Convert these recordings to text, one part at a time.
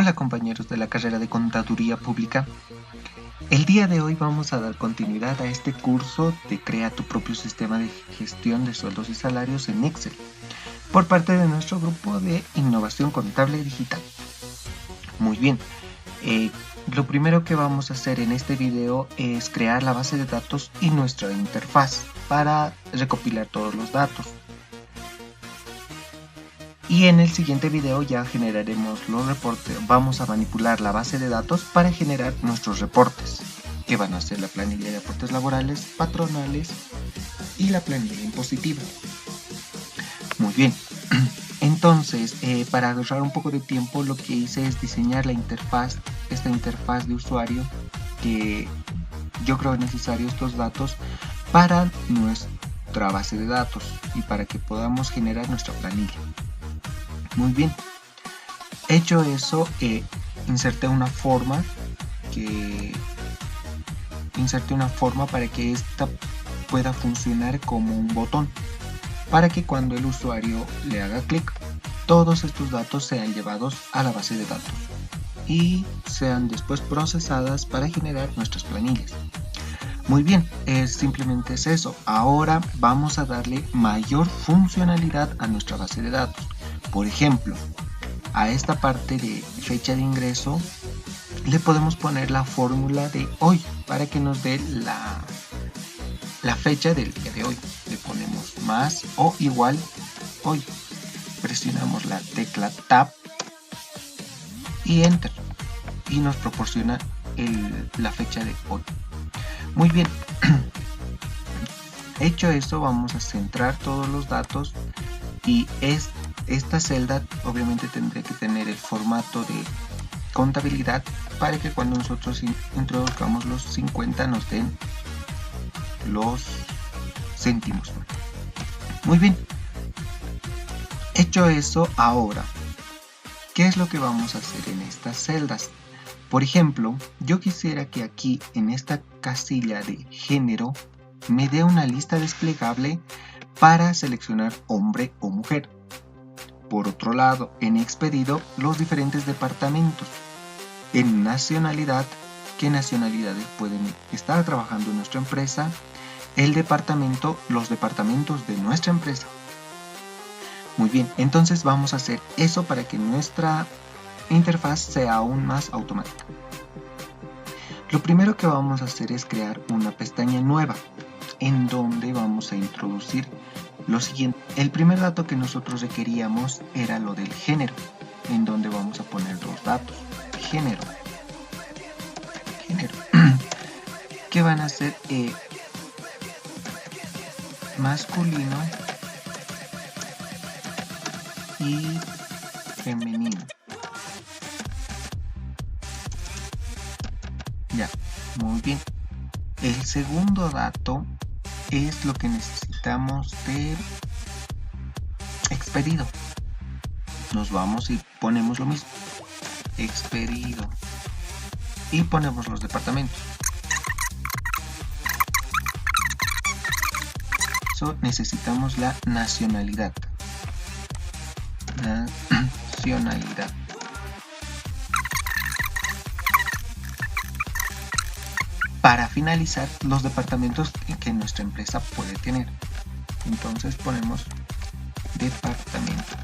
Hola compañeros de la carrera de Contaduría Pública. El día de hoy vamos a dar continuidad a este curso de Crea tu propio sistema de gestión de sueldos y salarios en Excel por parte de nuestro grupo de Innovación Contable Digital. Muy bien, lo primero que vamos a hacer en este video es crear la base de datos y nuestra interfaz para recopilar todos los datos. Y en el siguiente video ya generaremos los reportes, vamos a manipular la base de datos para generar nuestros reportes, que van a ser la planilla de aportes laborales, patronales y la planilla impositiva. Muy bien, entonces para ahorrar un poco de tiempo lo que hice es diseñar la interfaz, esta interfaz de usuario, que yo creo necesario estos datos para nuestra base de datos y para que podamos generar nuestra planilla. Muy bien, hecho eso, inserté una forma para que esta pueda funcionar como un botón, para que cuando el usuario le haga clic, todos estos datos sean llevados a la base de datos y sean después procesadas para generar nuestras planillas. Muy bien, simplemente es eso. Ahora vamos a darle mayor funcionalidad a nuestra base de datos. Por ejemplo, a esta parte de fecha de ingreso le podemos poner la fórmula de hoy para que nos dé la fecha del día de hoy. Le ponemos más o igual hoy. Presionamos la tecla Tab y Enter y nos proporciona la fecha de hoy. Muy bien, hecho eso, vamos a centrar todos los datos y esta celda obviamente tendrá que tener el formato de contabilidad para que cuando nosotros introduzcamos los 50 nos den los céntimos. Muy bien, hecho eso, ahora, ¿qué es lo que vamos a hacer en estas celdas? Por ejemplo, yo quisiera que aquí en esta casilla de género me dé una lista desplegable para seleccionar hombre o mujer. Por otro lado, en expedido, los diferentes departamentos. En nacionalidad, qué nacionalidades pueden estar trabajando en nuestra empresa. El departamento, los departamentos de nuestra empresa. Muy bien, entonces vamos a hacer eso para que nuestra interfaz sea aún más automática. Lo primero que vamos a hacer es crear una pestaña nueva en donde vamos a introducir lo siguiente. El primer dato que nosotros requeríamos era lo del género, en donde vamos a poner dos datos. Género que van a ser masculino y femenino. Ya, muy bien. El segundo dato es lo que necesitamos de expedido. Nos vamos y ponemos lo mismo. Expedido. Y ponemos los departamentos. Necesitamos la nacionalidad. Nacionalidad. Para finalizar, los departamentos que nuestra empresa puede tener. Entonces ponemos departamento.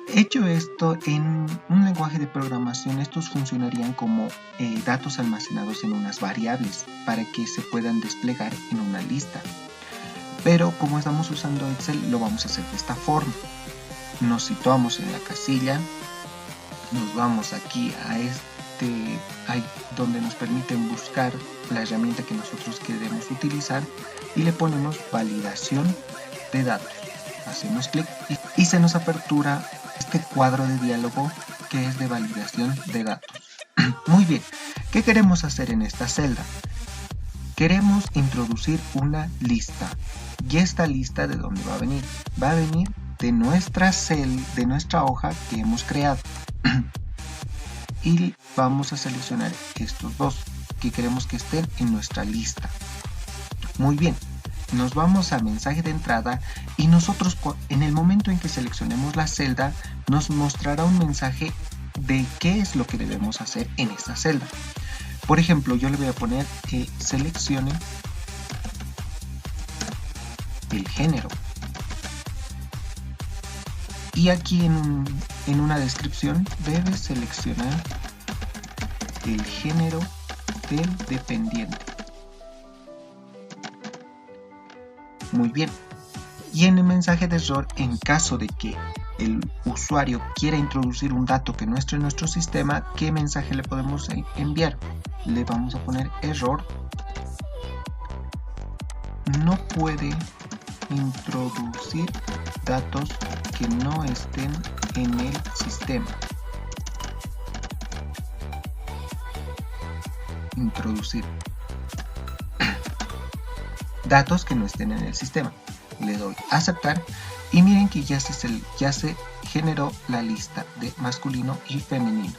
Hecho esto, en un lenguaje de programación, estos funcionarían como datos almacenados en unas variables para que se puedan desplegar en una lista. Pero como estamos usando Excel, lo vamos a hacer de esta forma. Nos situamos en la casilla. Nos vamos aquí a donde nos permiten buscar la herramienta que nosotros queremos utilizar y le ponemos validación de datos. Hacemos clic y se nos apertura este cuadro de diálogo que es de validación de datos. Muy bien, ¿qué queremos hacer en esta celda? Queremos introducir una lista. ¿Y esta lista de dónde va a venir? Va a venir de nuestra hoja que hemos creado. Y vamos a seleccionar estos dos que queremos que estén en nuestra lista. Muy bien, nos vamos a mensaje de entrada y nosotros en el momento en que seleccionemos la celda nos mostrará un mensaje de qué es lo que debemos hacer en esa celda. Por ejemplo, yo le voy a poner que seleccione el género. Y aquí en una descripción debe seleccionar el género del dependiente. Muy bien. Y en el mensaje de error, en caso de que el usuario quiera introducir un dato que no esté en nuestro sistema, ¿qué mensaje le podemos enviar? Le vamos a poner error. No puede introducir datos que no estén en el sistema. Introducir datos que no estén en el sistema. Le doy a aceptar y miren que ya se generó la lista de masculino y femenino.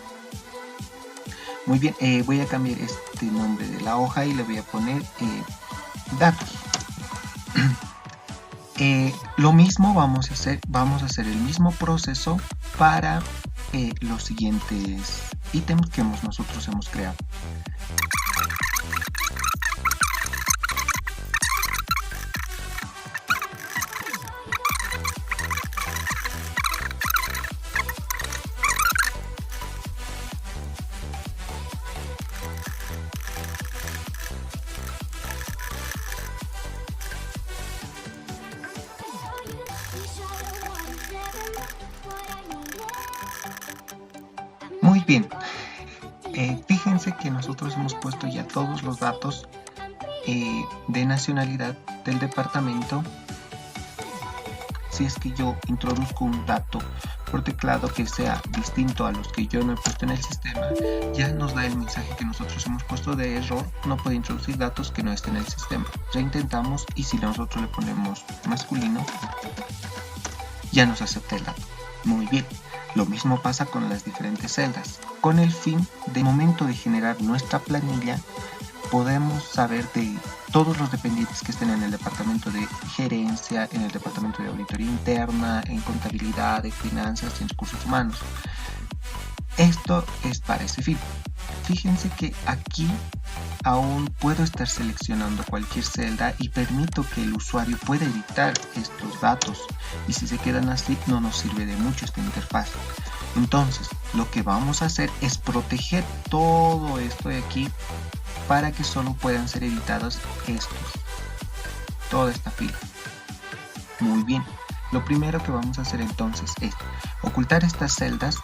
Muy bien, voy a cambiar este nombre de la hoja y le voy a poner datos. Lo mismo vamos a hacer el mismo proceso para los siguientes ítems que nosotros hemos creado. Muy bien, fíjense que nosotros hemos puesto ya todos los datos de nacionalidad del departamento. Si es que yo introduzco un dato por teclado que sea distinto a los que yo no he puesto en el sistema, ya nos da el mensaje que nosotros hemos puesto de error, no puede introducir datos que no estén en el sistema. Reintentamos y si nosotros le ponemos masculino, ya nos acepta el dato. Muy bien. Lo mismo pasa con las diferentes celdas. Con el fin de momento de generar nuestra planilla, podemos saber de todos los dependientes que estén en el departamento de gerencia, en el departamento de auditoría interna, en contabilidad, de finanzas y en recursos humanos. Esto es para ese fin. Fíjense que aquí aún puedo estar seleccionando cualquier celda y permito que el usuario pueda editar estos datos, y si se quedan así no nos sirve de mucho esta interfaz. Entonces lo que vamos a hacer es proteger todo esto de aquí para que solo puedan ser editados toda esta fila. Muy bien, lo primero que vamos a hacer entonces es ocultar estas celdas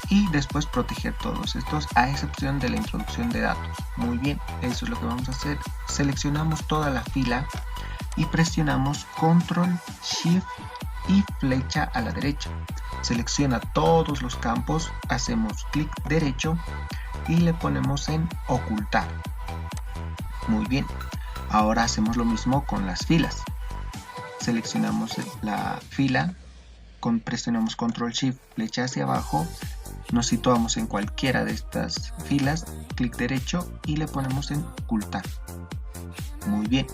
y después proteger todos estos a excepción de la introducción de datos. Muy bien, eso es lo que vamos a hacer. Seleccionamos toda la fila y presionamos Control, Shift y flecha a la derecha. Selecciona todos los campos, hacemos clic derecho y le ponemos en ocultar. Muy bien, ahora hacemos lo mismo con las filas. Seleccionamos la fila, presionamos Control Shift, flecha hacia abajo, nos situamos en cualquiera de estas filas, clic derecho y le ponemos en ocultar. Muy bien,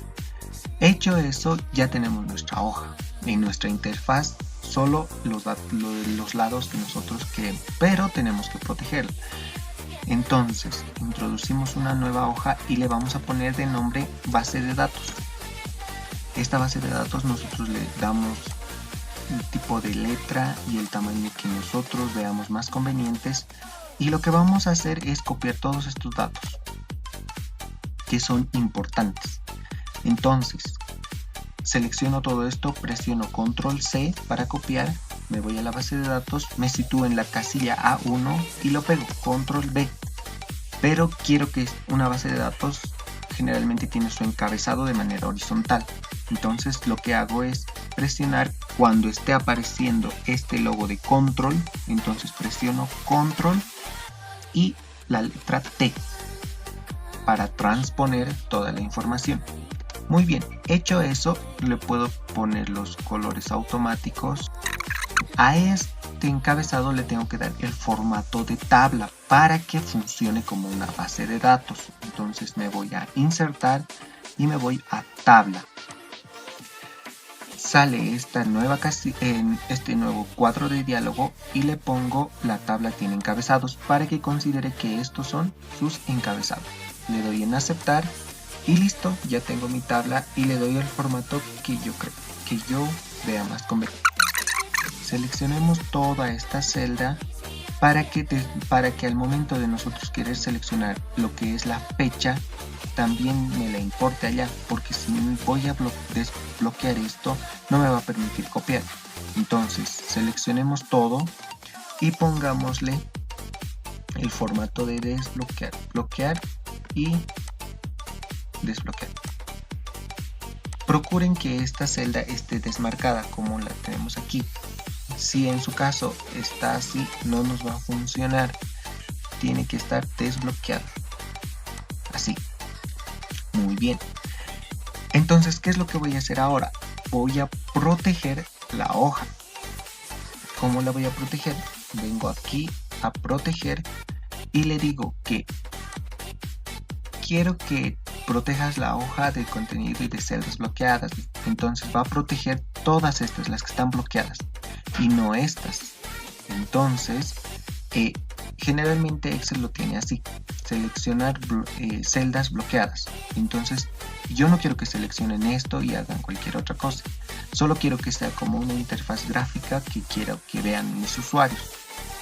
hecho eso ya tenemos nuestra hoja. En nuestra interfaz solo los lados que nosotros queremos, pero tenemos que protegerla. Entonces introducimos una nueva hoja y le vamos a poner de nombre base de datos. Esta base de datos nosotros le damos el tipo de letra y el tamaño que nosotros veamos más convenientes, y lo que vamos a hacer es copiar todos estos datos que son importantes. Entonces selecciono todo esto, presiono Control C para copiar, me voy a la base de datos, me sitúo en la casilla A1 y lo pego, Control B. Pero quiero que una base de datos generalmente tiene su encabezado de manera horizontal. Entonces lo que hago es presionar cuando esté apareciendo este logo de Control, entonces presiono Control y la letra T para transponer toda la información. Muy bien, hecho eso, le puedo poner los colores automáticos. A este encabezado le tengo que dar el formato de tabla para que funcione como una base de datos. Entonces me voy a insertar y me voy a tabla. sale esta nueva en este nuevo cuadro de diálogo y le pongo la tabla tiene encabezados para que considere que estos son sus encabezados. Le doy en aceptar y listo, ya tengo mi tabla y le doy el formato que yo vea más conveniente. Seleccionemos toda esta celda para que al momento de nosotros querer seleccionar lo que es la fecha también me la importe allá, porque si voy a desbloquear esto no me va a permitir copiar. Entonces seleccionemos todo y pongámosle el formato de desbloquear, bloquear y desbloquear. Procuren que esta celda esté desmarcada como la tenemos aquí. Si en su caso está así, no nos va a funcionar. Tiene que estar desbloqueado. Así. Muy bien. Entonces, ¿qué es lo que voy a hacer ahora? Voy a proteger la hoja. ¿Cómo la voy a proteger? Vengo aquí a proteger y le digo que quiero que protejas la hoja de contenido y de celdas bloqueadas. Entonces va a proteger todas estas, las que están bloqueadas, y no estas. Entonces, generalmente Excel lo tiene así: seleccionar celdas bloqueadas. Entonces, yo no quiero que seleccionen esto y hagan cualquier otra cosa. Solo quiero que sea como una interfaz gráfica que quiero que vean mis usuarios.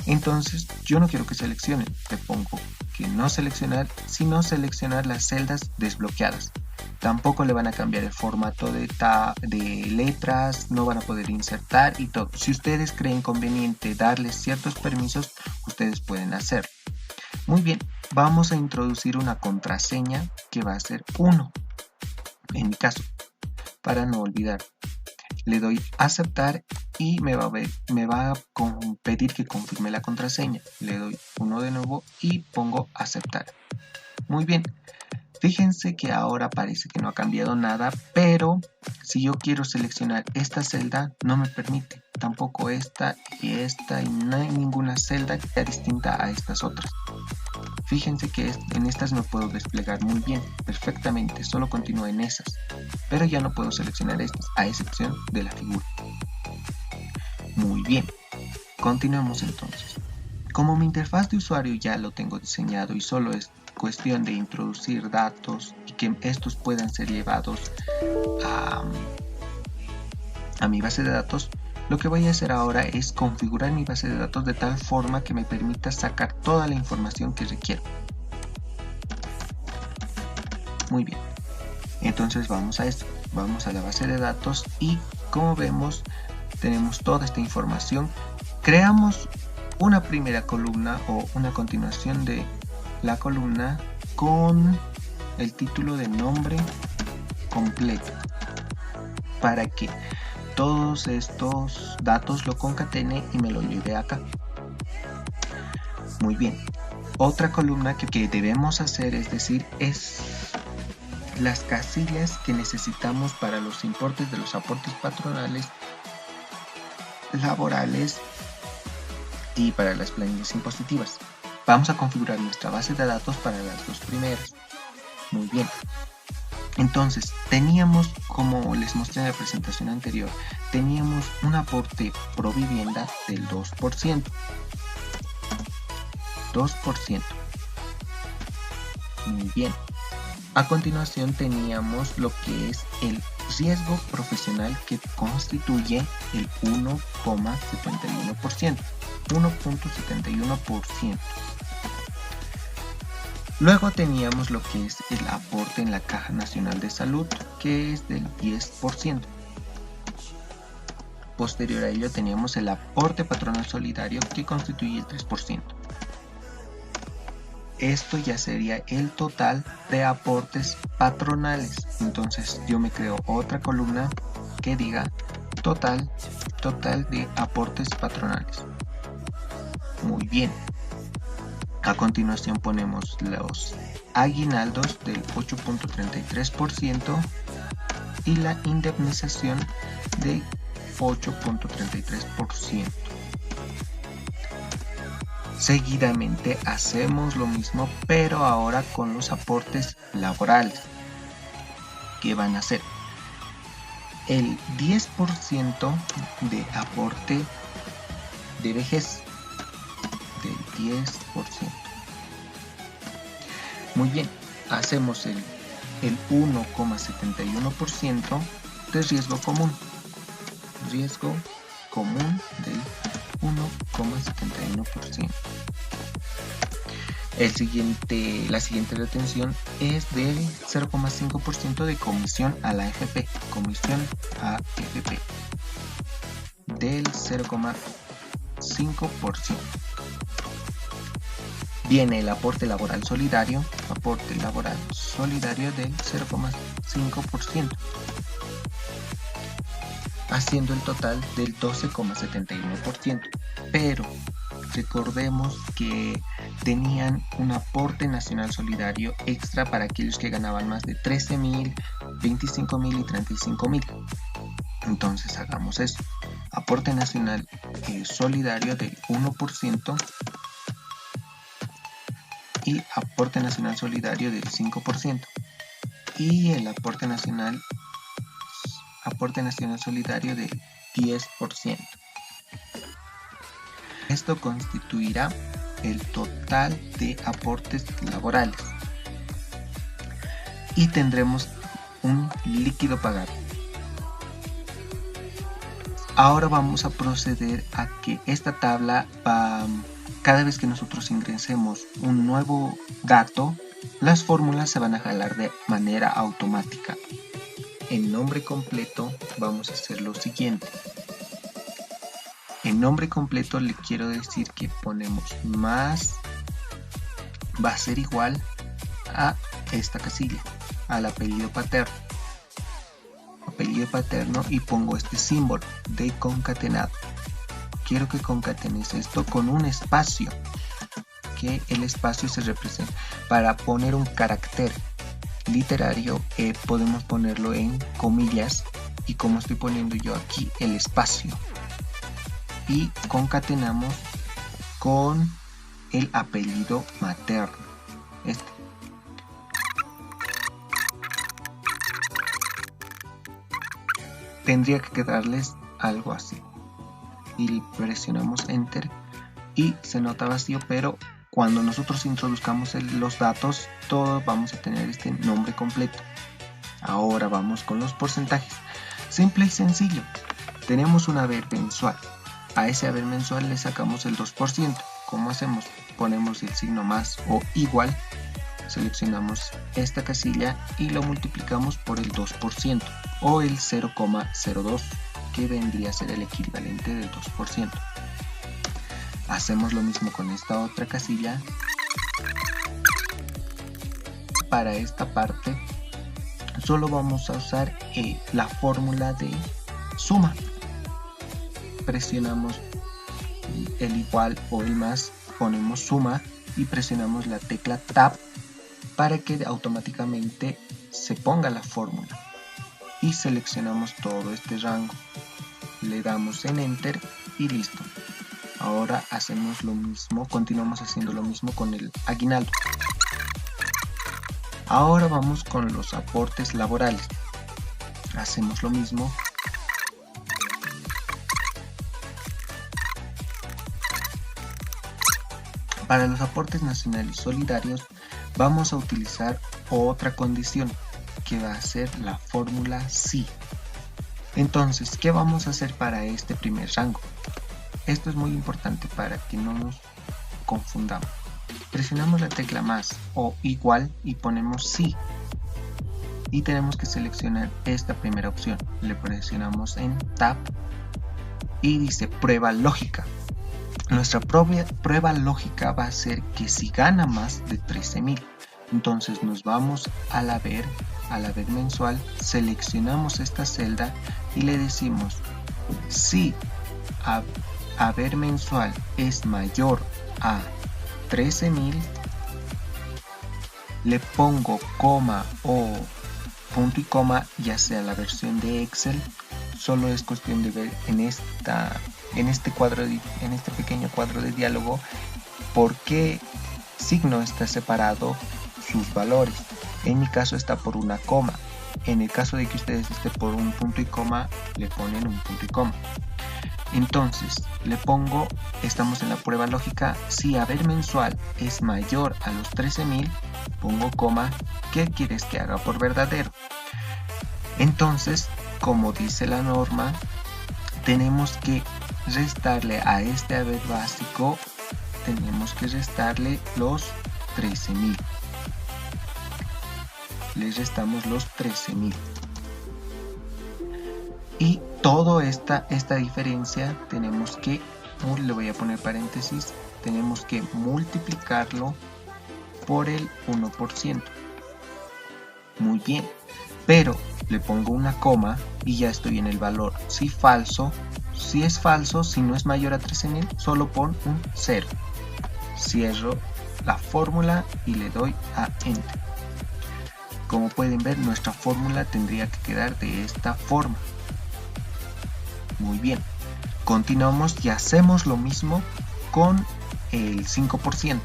Entonces, yo no quiero que seleccionen. Le pongo que no seleccionar, sino seleccionar las celdas desbloqueadas. Tampoco le van a cambiar el formato de letras, no van a poder insertar y todo. Si ustedes creen conveniente darles ciertos permisos, ustedes pueden hacerlo. Muy bien, vamos a introducir una contraseña que va a ser 1, en mi caso, para no olvidar. Le doy a aceptar y me va a pedir que confirme la contraseña. Le doy 1 de nuevo y pongo aceptar. Muy bien. Fíjense que ahora parece que no ha cambiado nada, pero si yo quiero seleccionar esta celda no me permite. Tampoco esta y no hay ninguna celda que sea distinta a estas otras. Fíjense que en estas me puedo desplegar muy bien, perfectamente, solo continúo en esas, pero ya no puedo seleccionar estas, a excepción de la figura. Muy bien, continuemos entonces. Como mi interfaz de usuario ya lo tengo diseñado y solo es cuestión de introducir datos y que estos puedan ser llevados a mi base de datos, lo que voy a hacer ahora es configurar mi base de datos de tal forma que me permita sacar toda la información que requiero. Muy bien, entonces vamos a esto, vamos a la base de datos y como vemos tenemos toda esta información. Creamos una primera columna o una continuación de la columna con el título de nombre completo para que todos estos datos lo concatene y me lo lleve acá. Muy bien, otra columna que debemos hacer, es las casillas que necesitamos para los importes de los aportes patronales, laborales y para las planillas impositivas. Vamos a configurar nuestra base de datos para las dos primeras. Muy bien. Entonces, teníamos, como les mostré en la presentación anterior, teníamos un aporte pro vivienda del 2%. 2%. Muy bien. A continuación teníamos lo que es el riesgo profesional, que constituye el 1,71%. 1.71%. Luego teníamos lo que es el aporte en la Caja Nacional de Salud, que es del 10%. Posterior a ello teníamos el aporte patronal solidario, que constituye el 3%. Esto ya sería el total de aportes patronales. Entonces yo me creo otra columna que diga total de aportes patronales. Muy bien. A continuación ponemos los aguinaldos del 8.33% y la indemnización de 8.33%. Seguidamente hacemos lo mismo, pero ahora con los aportes laborales. ¿Qué van a hacer? el 10% de aporte de vejez, del 10%. Muy bien, hacemos el 1,71% de riesgo común. Riesgo común del 1,71%. La siguiente retención es del 0,5% de comisión a la AFP. Comisión a AFP del 0,5%. Viene el aporte laboral solidario del 0,5%, haciendo el total del 12,71%. Pero recordemos que tenían un aporte nacional solidario extra para aquellos que ganaban más de 13.000, 25.000 y 35.000. Entonces hagamos eso. Aporte nacional solidario del 1% y aporte nacional solidario del 5%. Y el aporte nacional solidario del 10%. Esto constituirá el total de aportes laborales y tendremos un líquido pagado. Ahora vamos a proceder a que esta tabla, cada vez que nosotros ingresemos un nuevo dato, las fórmulas se van a jalar de manera automática. En nombre completo vamos a hacer lo siguiente. En nombre completo le quiero decir que ponemos más, va a ser igual a esta casilla, al apellido paterno. Y pongo este símbolo de concatenado. Quiero que concatenes esto con un espacio, que el espacio se representa. Para poner un carácter literario podemos ponerlo en comillas, y como estoy poniendo yo aquí el espacio, y concatenamos con el apellido materno, tendría que quedarles algo así, y presionamos enter y se nota vacío, pero cuando nosotros introduzcamos los datos, todos vamos a tener este nombre completo. Ahora vamos con los porcentajes. Simple y sencillo. Tenemos un haber mensual. A ese haber mensual le sacamos el 2%. ¿Cómo hacemos? Ponemos el signo más o igual, seleccionamos esta casilla y lo multiplicamos por el 2% o el 0,02, que vendría a ser el equivalente del 2%. Hacemos lo mismo con esta otra casilla. Para esta parte solo vamos a usar la fórmula de suma. Presionamos el igual o el más, ponemos suma y presionamos la tecla Tab para que automáticamente se ponga la fórmula, y seleccionamos todo este rango, le damos en enter y listo. Ahora hacemos lo mismo, continuamos haciendo lo mismo con el aguinaldo. Ahora vamos con los aportes laborales. Hacemos lo mismo. Para los aportes nacionales solidarios vamos a utilizar otra condición, que va a ser la fórmula SI. Entonces, ¿qué vamos a hacer para este primer rango? Esto es muy importante para que no nos confundamos. Presionamos la tecla más o igual y ponemos sí. Y tenemos que seleccionar esta primera opción. Le presionamos en Tab y dice prueba lógica. Nuestra prueba lógica va a ser que si gana más de 13.000, entonces nos vamos al haber mensual, seleccionamos esta celda y le decimos si haber mensual es mayor a 13.000, le pongo coma o punto y coma, ya sea la versión de Excel. Solo es cuestión de ver en este pequeño cuadro de diálogo por qué signo está separado sus valores. En mi caso está por una coma, En el caso de que ustedes estén por un punto y coma, le ponen un punto y coma. Entonces, le pongo, estamos en la prueba lógica, si haber mensual es mayor a los 13.000, pongo coma, ¿qué quieres que haga por verdadero? Entonces, como dice la norma, tenemos que restarle a este haber básico, tenemos que restarle los 13.000. Le restamos los 13.000. Y toda esta diferencia tenemos que, le voy a poner paréntesis, tenemos que multiplicarlo por el 1%. Muy bien, pero le pongo una coma y ya estoy en el valor. Si es falso, si no es mayor a 13.000, solo pon un 0. Cierro la fórmula y le doy a Enter. Como pueden ver, nuestra fórmula tendría que quedar de esta forma. Muy bien, continuamos y hacemos lo mismo con el 5%.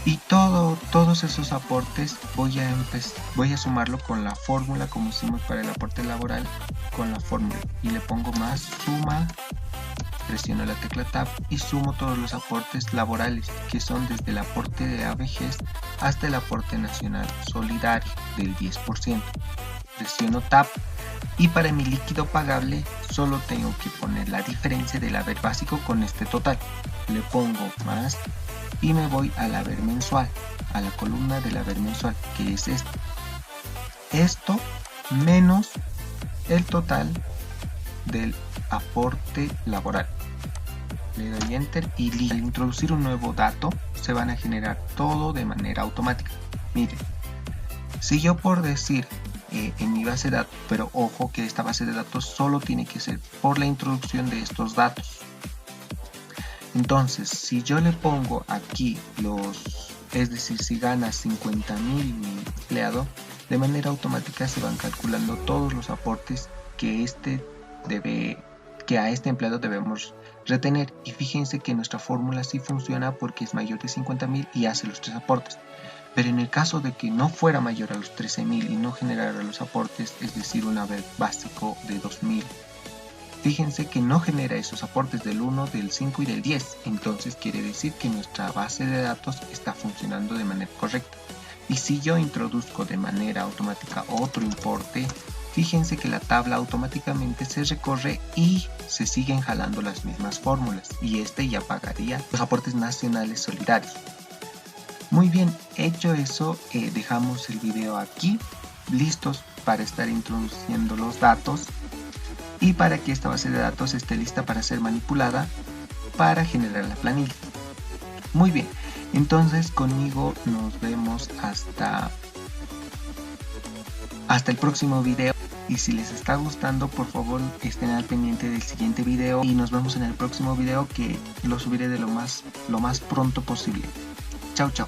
Y todos esos aportes voy a sumarlo con la fórmula como hicimos para el aporte laboral, con la fórmula, y le pongo más suma, presiono la tecla Tab y sumo todos los aportes laborales, que son desde el aporte de ABGES hasta el aporte nacional solidario del 10%. Presiono Tab y para mi líquido pagable solo tengo que poner la diferencia del haber básico con este total. Le pongo más y me voy al haber mensual, a la columna del haber mensual, que es esto. Esto menos el total del aporte laboral. Le doy Enter y al introducir un nuevo dato se van a generar todo de manera automática. Miren, si yo por decir en mi base de datos, pero ojo que esta base de datos solo tiene que ser por la introducción de estos datos. Entonces, si yo le pongo aquí es decir, si gana 50.000 mi empleado, de manera automática se van calculando todos los aportes que a este empleado debemos retener. Y fíjense que nuestra fórmula sí funciona porque es mayor de 50.000 y hace los 3 aportes. Pero en el caso de que no fuera mayor a los 13.000 y no generara los aportes, es decir, un haber básico de 2.000, fíjense que no genera esos aportes del 1, del 5 y del 10. Entonces quiere decir que nuestra base de datos está funcionando de manera correcta. Y si yo introduzco de manera automática otro importe, fíjense que la tabla automáticamente se recorre y se siguen jalando las mismas fórmulas. Y ya pagaría los aportes nacionales solidarios. Muy bien, hecho eso, dejamos el video aquí, listos para estar introduciendo los datos y para que esta base de datos esté lista para ser manipulada para generar la planilla. Muy bien, entonces conmigo nos vemos hasta el próximo video. Y si les está gustando, por favor estén al pendiente del siguiente video y nos vemos en el próximo video, que lo subiré de lo más pronto posible. Chao, chao.